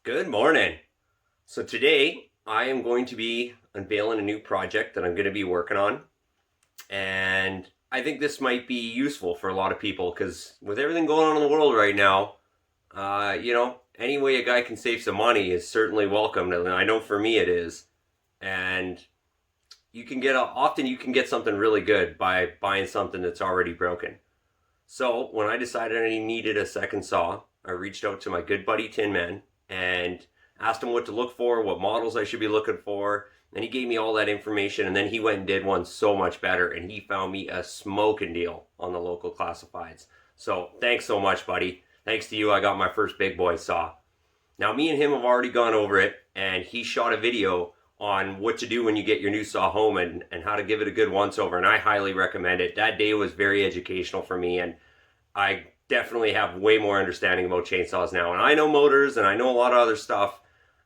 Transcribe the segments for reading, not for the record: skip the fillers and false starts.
Good morning. So today I am going to be unveiling a new project that I'm going to be working on. And I think this might be useful for a lot of people because with everything going on in the world right now, any way a guy can save some money is certainly welcome. And I know for me it is. And often you can get something really good by buying something that's already broken. So when I decided I needed a second saw, I reached out to my good buddy Tin Man and asked him what to look for, what models I should be looking for, and he gave me all that information. And then he went and did one so much better, and he found me a smoking deal on the local classifieds. So thanks so much, buddy. Thanks to you, I got my first big boy saw. Now me and him have already gone over it, and he shot a video on what to do when you get your new saw home and how to give it a good once over, and I highly recommend it. That day was very educational for me, and I definitely have way more understanding about chainsaws now. And I know motors and I know a lot of other stuff,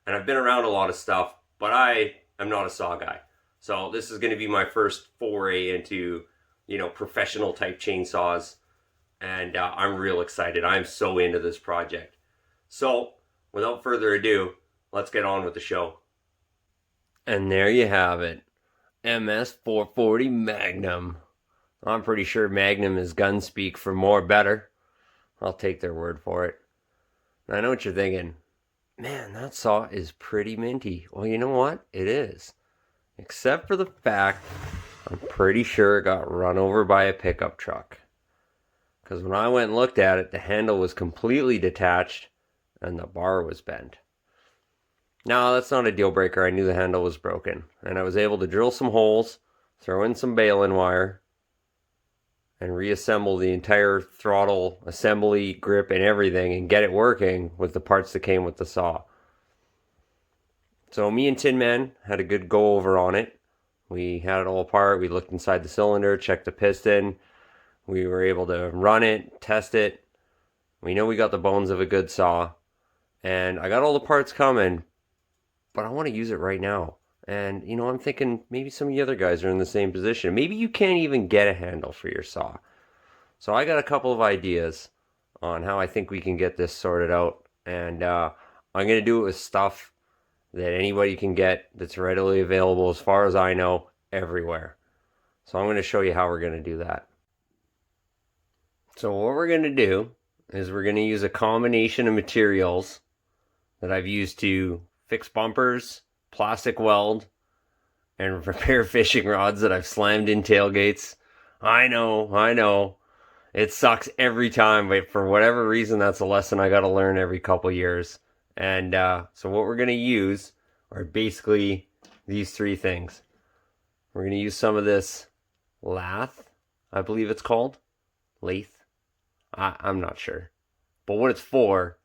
and I've been around a lot of stuff, but I am not a saw guy. So this is going to be my first foray into, professional type chainsaws, and I'm real excited. I'm so into this project. So without further ado, let's get on with the show. And there you have it. MS440 Magnum. I'm pretty sure Magnum is gun speak for more better. I'll take their word for it. And I know what you're thinking. Man, that saw is pretty minty. Well, you know what? It is. Except for the fact I'm pretty sure it got run over by a pickup truck. Because when I went and looked at it, the handle was completely detached and the bar was bent. Now, that's not a deal breaker. I knew the handle was broken. And I was able to drill some holes, throw in some baling wire, and reassemble the entire throttle assembly, grip, and everything, and get it working with the parts that came with the saw. So me and Tin Man had a good go over on it. We had it all apart. We looked inside the cylinder, checked the piston. We were able to run it, test it. We know we got the bones of a good saw. And I got all the parts coming, but I want to use it right now. And, I'm thinking maybe some of the other guys are in the same position. Maybe you can't even get a handle for your saw. So I got a couple of ideas on how I think we can get this sorted out. And I'm going to do it with stuff that anybody can get that's readily available, as far as I know, everywhere. So I'm going to show you how we're going to do that. So what we're going to do is we're going to use a combination of materials that I've used to fix bumpers, plastic weld, and repair fishing rods that I've slammed in tailgates. I know. It sucks every time, but for whatever reason, that's a lesson I got to learn every couple years. And so what we're going to use are basically these three things. We're going to use some of this lath, I believe it's called. Lathe. I'm not sure. But what it's for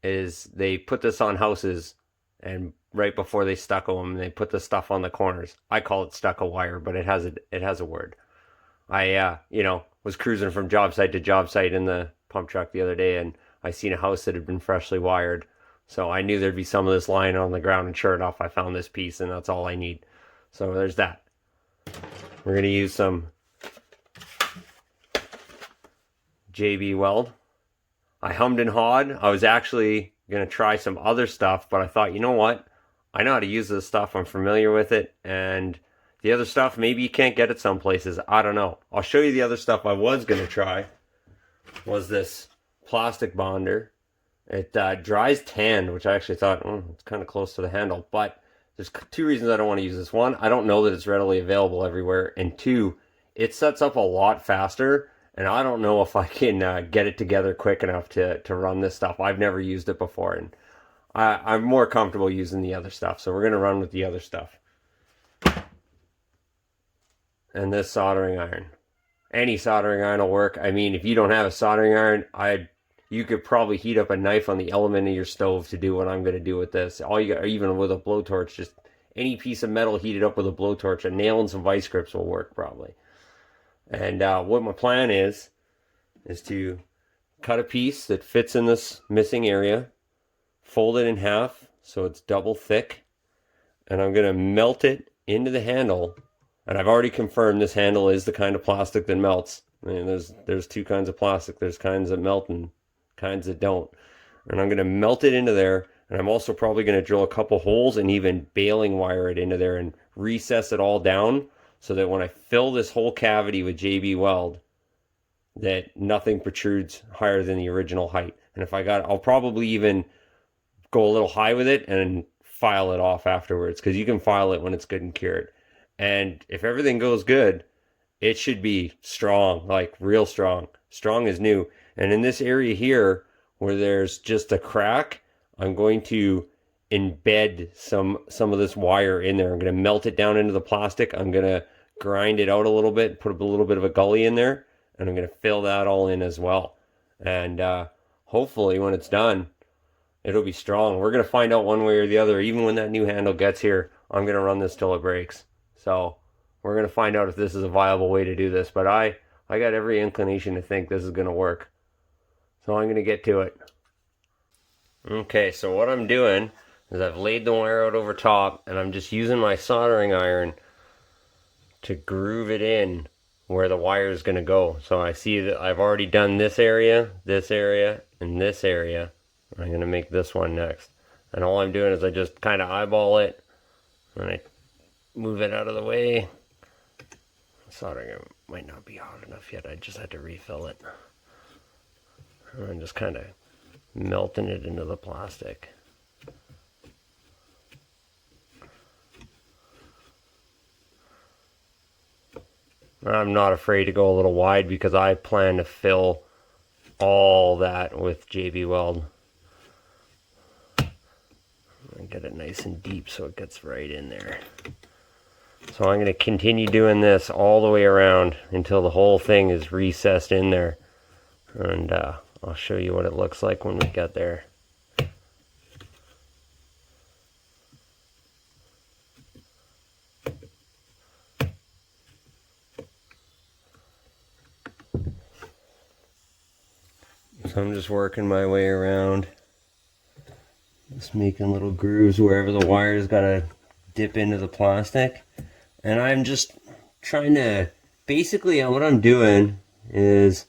is they put this on houses, and right before they stucco them, they put the stuff on the corners. I call it stucco wire, but it has a word. I was cruising from job site to job site in the pump truck the other day, and I seen a house that had been freshly wired. So I knew there'd be some of this lying on the ground, and sure enough, I found this piece, and that's all I need. So there's that. We're going to use some JB weld. I hummed and hawed. I was actually going to try some other stuff, but I thought, you know what? I know how to use this stuff. I'm familiar with it. And the other stuff, maybe you can't get it some places. I don't know. I'll show you the other stuff I was going to try. Was this plastic bonder. It dries tan, which I actually thought, it's kind of close to the handle. But there's two reasons I don't want to use this. One, I don't know that it's readily available everywhere. And two, it sets up a lot faster. And I don't know if I can get it together quick enough to run this stuff. I've never used it before, and I'm more comfortable using the other stuff. So we're going to run with the other stuff. And this soldering iron. Any soldering iron will work. I mean, if you don't have a soldering iron, you could probably heat up a knife on the element of your stove to do what I'm going to do with this. All you got, even with a blowtorch, just any piece of metal heated up with a blowtorch, a nail and some vice grips will work probably. And what my plan is to cut a piece that fits in this missing area, fold it in half so it's double thick, and I'm going to melt it into the handle. And I've already confirmed this handle is the kind of plastic that melts. I mean, there's two kinds of plastic. There's kinds that melt and kinds that don't. And I'm going to melt it into there, And I'm also probably going to drill a couple holes and even baling wire it into there and recess it all down so that when I fill this whole cavity with JB Weld, that nothing protrudes higher than the original height. And if I got, I'll probably even go a little high with it and file it off afterwards, because you can file it when it's good and cured. And if everything goes good, it should be strong, like real strong. Strong as new. And in this area here where there's just a crack, I'm going to embed some of this wire in there. I'm going to melt it down into the plastic. I'm going to grind it out a little bit, put a little bit of a gully in there, and I'm going to fill that all in as well. And hopefully when it's done, it'll be strong. We're going to find out one way or the other. Even when that new handle gets here, I'm going to run this till it breaks. So we're going to find out if this is a viable way to do this. But I got every inclination to think this is going to work. So I'm going to get to it. Okay, so what I'm doing is I've laid the wire out over top, and I'm just using my soldering iron to groove it in where the wire is going to go. So I see that I've already done this area, and this area. I'm going to make this one next. And all I'm doing is I just kind of eyeball it, and I move it out of the way. Soldering iron might not be hot enough yet. I just had to refill it. And I'm just kind of melting it into the plastic. I'm not afraid to go a little wide because I plan to fill all that with JB Weld. And get it nice and deep so it gets right in there. So I'm going to continue doing this all the way around until the whole thing is recessed in there. And I'll show you what it looks like when we get there. So I'm just working my way around, just making little grooves wherever the wire's got to dip into the plastic. And I'm just trying to, basically what I'm doing is,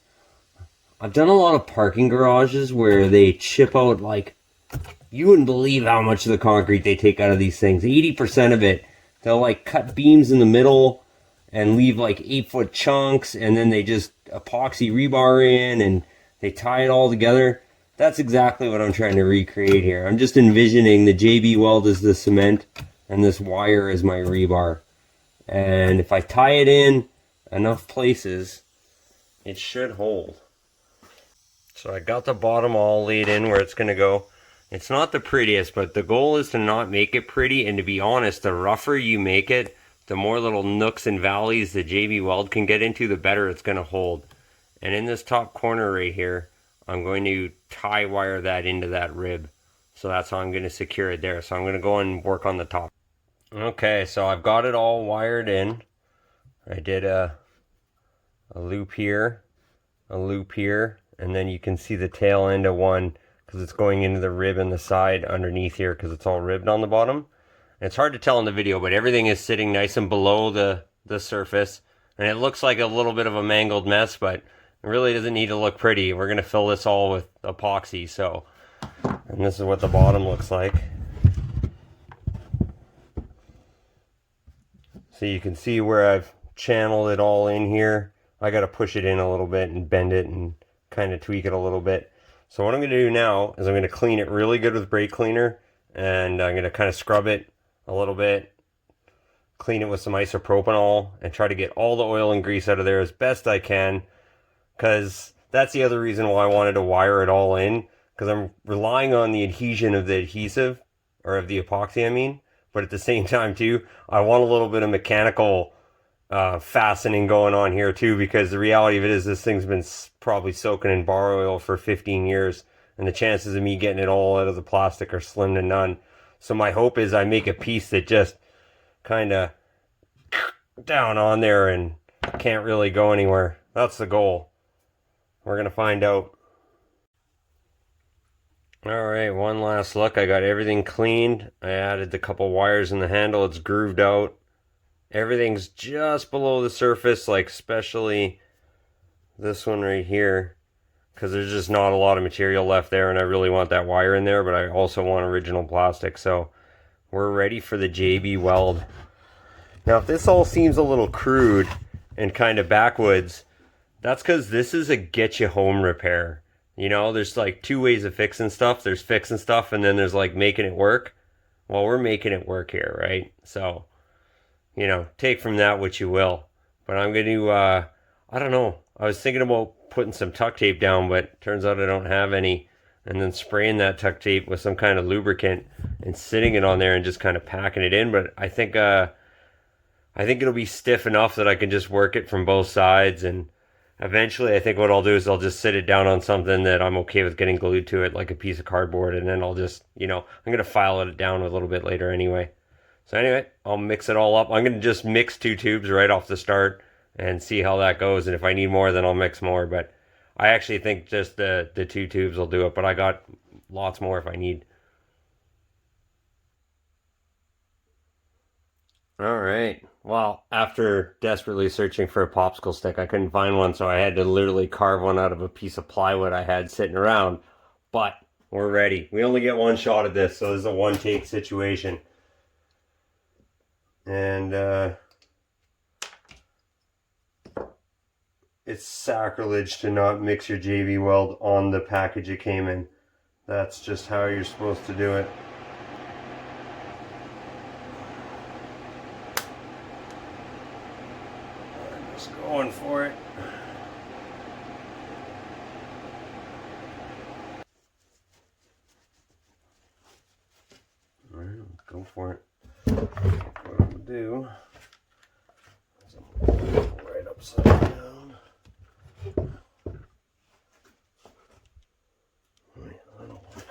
I've done a lot of parking garages where they chip out, like, you wouldn't believe how much of the concrete they take out of these things. 80% of it, they'll like cut beams in the middle and leave like 8-foot chunks, and then they just epoxy rebar in and they tie it all together. That's exactly what I'm trying to recreate here. I'm just envisioning the JB Weld as the cement and this wire is my rebar. And if I tie it in enough places, it should hold. So I got the bottom all laid in where it's going to go. It's not the prettiest, but the goal is to not make it pretty. And to be honest, the rougher you make it, the more little nooks and valleys the JB Weld can get into, the better it's going to hold. And in this top corner right here, I'm going to tie wire that into that rib. So that's how I'm going to secure it there. So I'm going to go and work on the top. Okay, so I've got it all wired in. I did a loop here, a loop here, and then you can see the tail end of one because it's going into the rib and the side underneath here because it's all ribbed on the bottom. And it's hard to tell in the video, but everything is sitting nice and below the surface. And it looks like a little bit of a mangled mess, but it really doesn't need to look pretty. We're going to fill this all with epoxy, so. And this is what the bottom looks like. So you can see where I've channeled it all in here. I got to push it in a little bit and bend it and kind of tweak it a little bit. So what I'm going to do now is I'm going to clean it really good with brake cleaner, and I'm going to kind of scrub it a little bit, clean it with some isopropanol, and try to get all the oil and grease out of there as best I can, because that's the other reason why I wanted to wire it all in, because I'm relying on the adhesion of the adhesive, or of the epoxy I mean, but at the same time too, I want a little bit of mechanical fastening going on here too, because the reality of it is this thing's been probably soaking in bar oil for 15 years, and the chances of me getting it all out of the plastic are slim to none. So my hope is I make a piece that just kind of down on there and can't really go anywhere. That's the goal. We're going to find out. Alright, one last look. I got everything cleaned. I added the couple wires in the handle. It's grooved out. Everything's just below the surface, like especially this one right here. because there's just not a lot of material left there, and I really want that wire in there, but I also want original plastic. So we're ready for the JB weld. Now, if this all seems a little crude and kind of backwoods, that's because this is a get you home repair. You know, there's like two ways of fixing stuff. There's fixing stuff, and then there's like making it work. Well, we're making it work here, right? So, you know, take from that what you will. But I'm going to, I don't know. I was thinking about putting some tuck tape down, but turns out I don't have any. And then spraying that tuck tape with some kind of lubricant and sitting it on there and just kind of packing it in. But I think it'll be stiff enough that I can just work it from both sides. And eventually, I think what I'll do is I'll just sit it down on something that I'm okay with getting glued to it, like a piece of cardboard. And then I'll just, you know, I'm going to file it down a little bit later anyway. So anyway, I'll mix it all up. I'm going to just mix two tubes right off the start and see how that goes. And if I need more, then I'll mix more. But I actually think just the two tubes will do it. But I got lots more if I need. All right. Well, after desperately searching for a popsicle stick, I couldn't find one, so I had to literally carve one out of a piece of plywood I had sitting around. But we're ready. We only get one shot at this, so this is a one take situation. And it's sacrilege to not mix your JV weld on the package it came in. That's just how you're supposed to do it. I'm just going for it. All right, let's go for it. What I'm gonna do is I'm gonna put it right upside down. Wait, that'll work.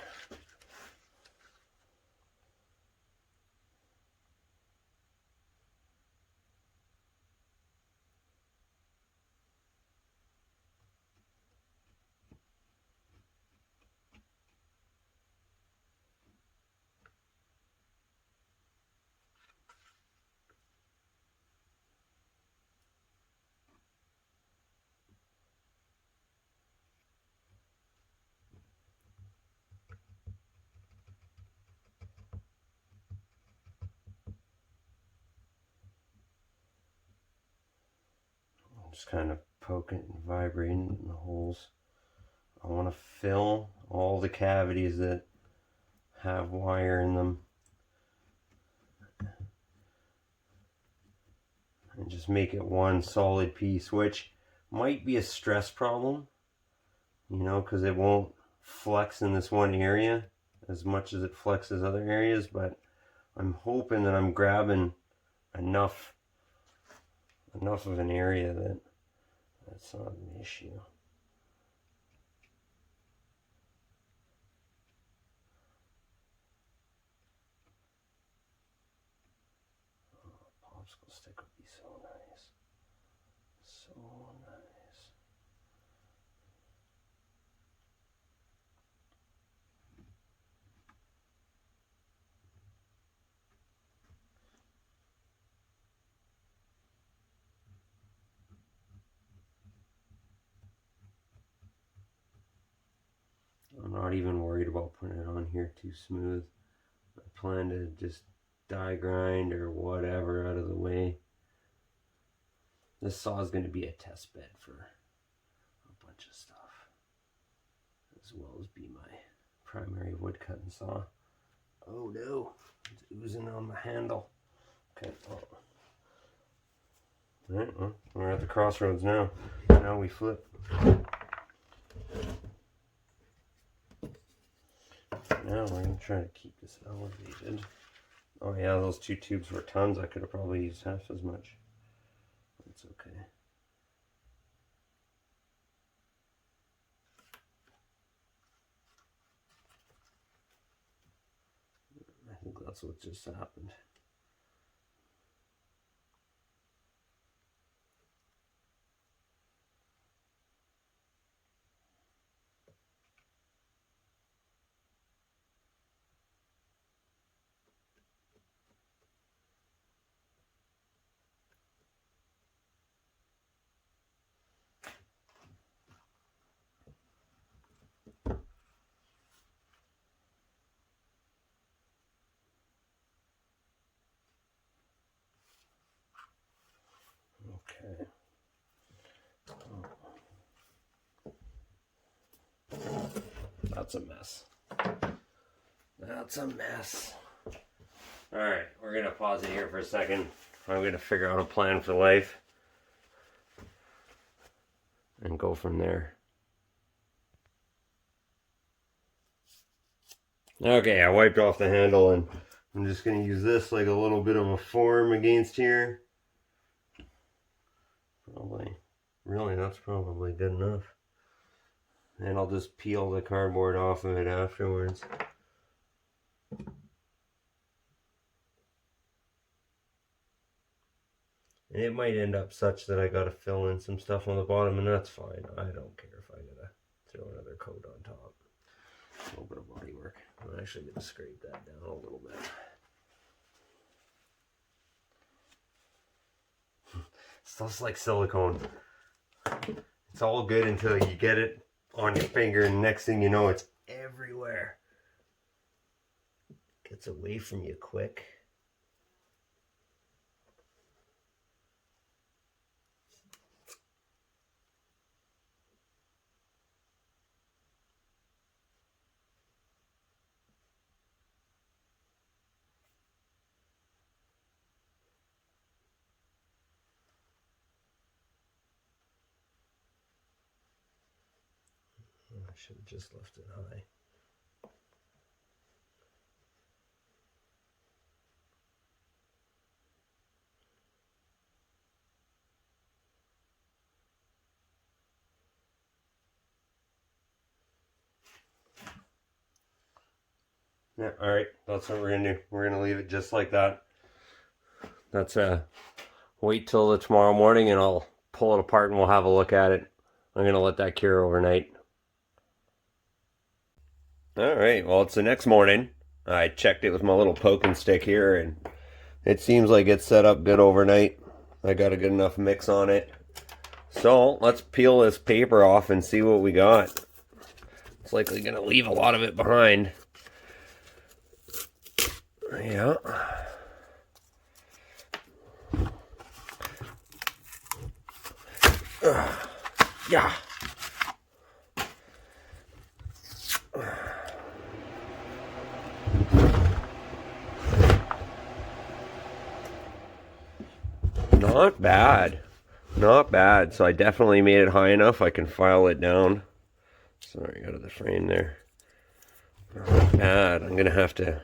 Just kind of poking and vibrating in the holes. I want to fill all the cavities that have wire in them and just make it one solid piece, which might be a stress problem, you know, because it won't flex in this one area as much as it flexes other areas, but I'm hoping that I'm grabbing enough of an area that that's not an issue. Oh, popsicle stick would be so nice. So nice. I'm not even worried about putting it on here too smooth. I plan to just die grind or whatever out of the way. This saw is going to be a test bed for a bunch of stuff, as well as be my primary wood cutting saw. Oh no, it's oozing on the handle. Okay, well. All right, well, we're at the crossroads now. Now we flip. Now we're going to try to keep this elevated. Oh yeah, those two tubes were tons. I could have probably used half as much. That's okay. I think that's what just happened. That's a mess. That's a mess. Alright, we're going to pause it here for a second. I'm going to figure out a plan for life and go from there. Okay, I wiped off the handle and I'm just going to use this like a little bit of a form against here. Probably, really, that's probably good enough. And I'll just peel the cardboard off of it afterwards. And it might end up such that I gotta fill in some stuff on the bottom, and that's fine. I don't care if I gotta throw another coat on top. A little bit of body work. I'm actually gonna scrape that down a little bit. Stuff's like silicone. It's all good until you get it on your finger, and next thing you know, it's everywhere. Gets away from you quick. I should have just left it high. Yeah, alright, that's what we're gonna do. We're gonna leave it just like that. That's wait till the tomorrow morning and I'll pull it apart and we'll have a look at it. I'm gonna let that cure overnight. Alright, well, it's the next morning. I checked it with my little poking stick here and it seems like it's set up good overnight. I got a good enough mix on it. So let's peel this paper off and see what we got. It's likely gonna leave a lot of it behind. Yeah. Yeah. Not bad. Not bad. So I definitely made it high enough I can file it down. Sorry, out of the frame there. Not bad. I'm going to have to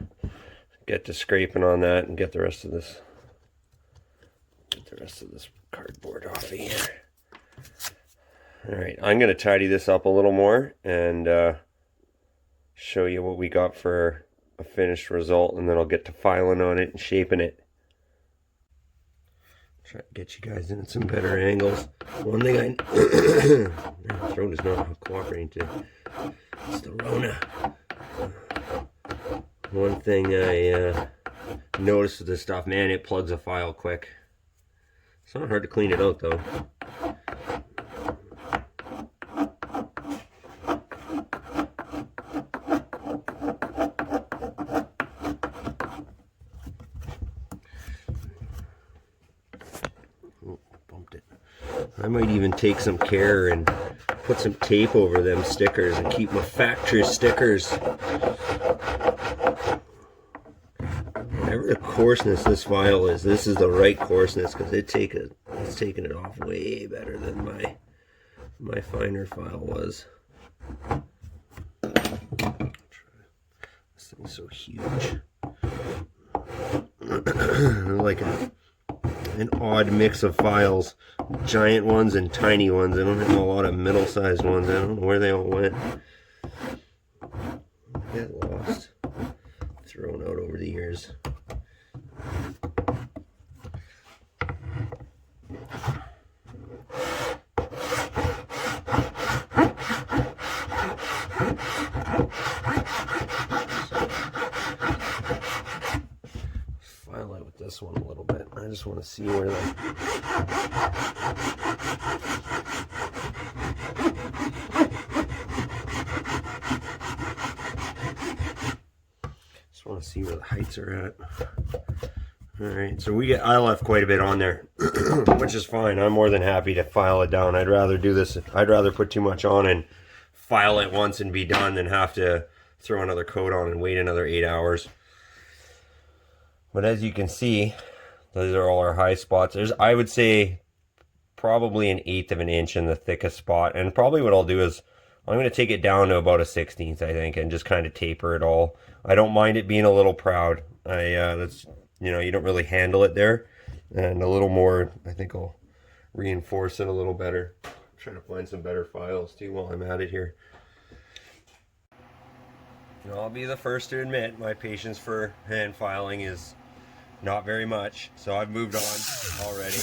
get to scraping on that and get the rest of this cardboard off of here. Alright, I'm going to tidy this up a little more and show you what we got for a finished result, and then I'll get to filing on it and shaping it. Try to get you guys in some better angles. One thing my throat is not cooperating today. It's the Rona. One thing I noticed with this stuff, man, it plugs a file quick. It's not hard to clean it out though. I might even take some care and put some tape over them stickers and keep my factory stickers. Whatever the coarseness this file is, this is the right coarseness because it's taking it off way better than my finer file was. This thing's so huge. Like an odd mix of files, giant ones and tiny ones. I don't have a lot of middle-sized ones. I don't know where they all went. Get lost, thrown out over the years. File it with this one a little bit. I just want to see where that. Just want to see where the heights are at. Alright, so I left quite a bit on there, which is fine. I'm more than happy to file it down. I'd rather put too much on and file it once and be done than have to throw another coat on and wait another 8 hours. But as you can see, those are all our high spots. I would say, probably 1/8 of an inch in the thickest spot. And probably what I'll do is, I'm going to take it down to about a 1/16, I think, and just kind of taper it all. I don't mind it being a little proud. That's, you don't really handle it there. And a little more, I think I'll reinforce it a little better. I'm trying to find some better files too while I'm at it here. And I'll be the first to admit my patience for hand filing is not very much. So I've moved on already.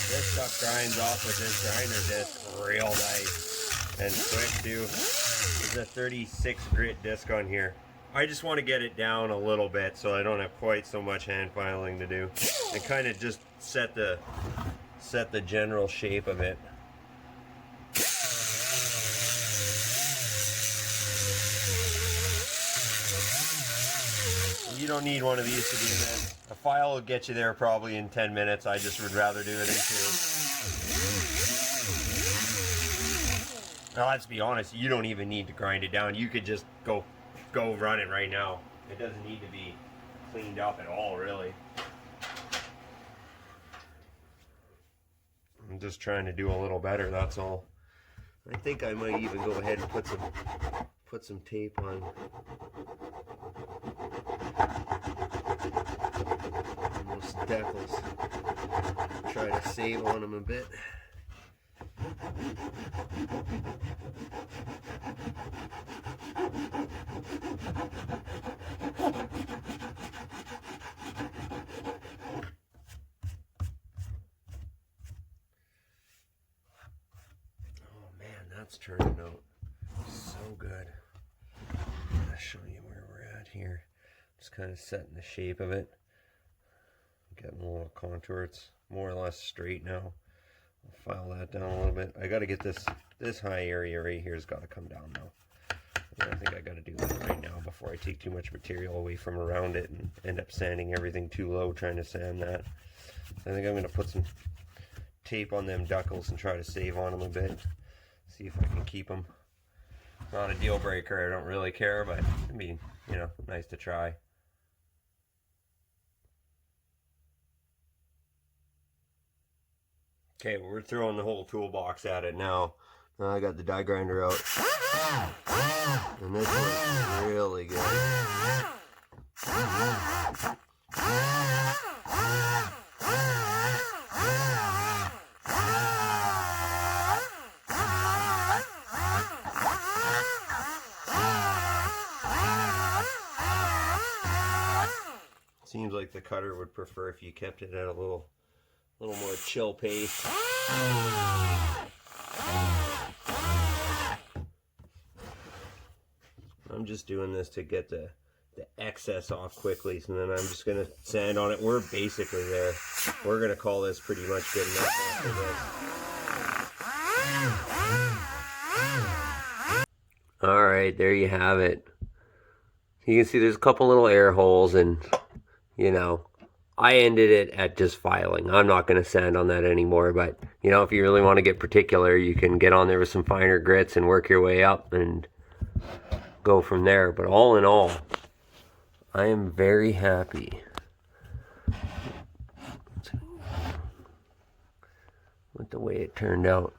This stuff grinds off with this grinder disc real nice and quick too. There's a 36 grit disc on here. I just want to get it down a little bit so I don't have quite so much hand filing to do, and kind of just set the general shape of it. You don't need one of these to do this. A file will get you there probably in 10 minutes. I just would rather do it in 2. Now let's be honest, you don't even need to grind it down. You could just go run it right now. It doesn't need to be cleaned up at all, really. I'm just trying to do a little better, that's all. I think I might even go ahead and put some tape on. Those decals. Try to save on them a bit. That's turning out so good. I'll show you where we're at here. Just kind of setting the shape of it. Getting a little contour. It's more or less straight now. I'll file that down a little bit. I got to get this high area right here has got to come down now. And I think I got to do that right now before I take too much material away from around it and end up sanding everything too low trying to sand that. I think I'm going to put some tape on them duckles and try to save on them a bit. See if I can keep them. Not a deal breaker, I don't really care, but I mean, nice to try. Okay, well, we're throwing the whole toolbox at it now. I got the die grinder out. And this one's really good. Seems like the cutter would prefer if you kept it at a little more chill pace. I'm just doing this to get the excess off quickly, so then I'm just going to sand on it. We're basically there. We're going to call this pretty much good enough after this. Alright, there you have it. You can see there's a couple little air holes, and I ended it at just filing. I'm not going to sand on that anymore, but if you really want to get particular, you can get on there with some finer grits and work your way up and go from there. But all in all, I am very happy with the way it turned out.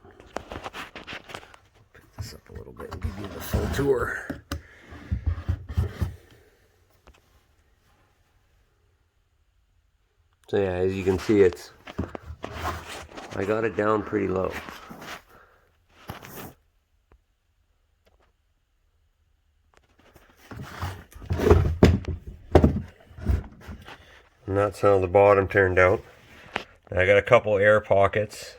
Pick this up a little bit and give you the full tour. So yeah, as you can see, I got it down pretty low. And that's how the bottom turned out. And I got a couple air pockets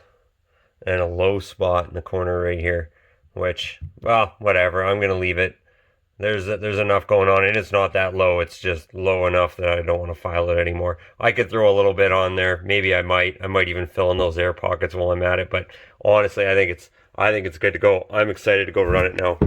and a low spot in the corner right here, which, well, whatever, I'm going to leave it. There's enough going on, and it's not that low. It's just low enough that I don't want to file it anymore. I could throw a little bit on there. Maybe I might even fill in those air pockets while I'm at it. But honestly, I think it's good to go. I'm excited to go run it now.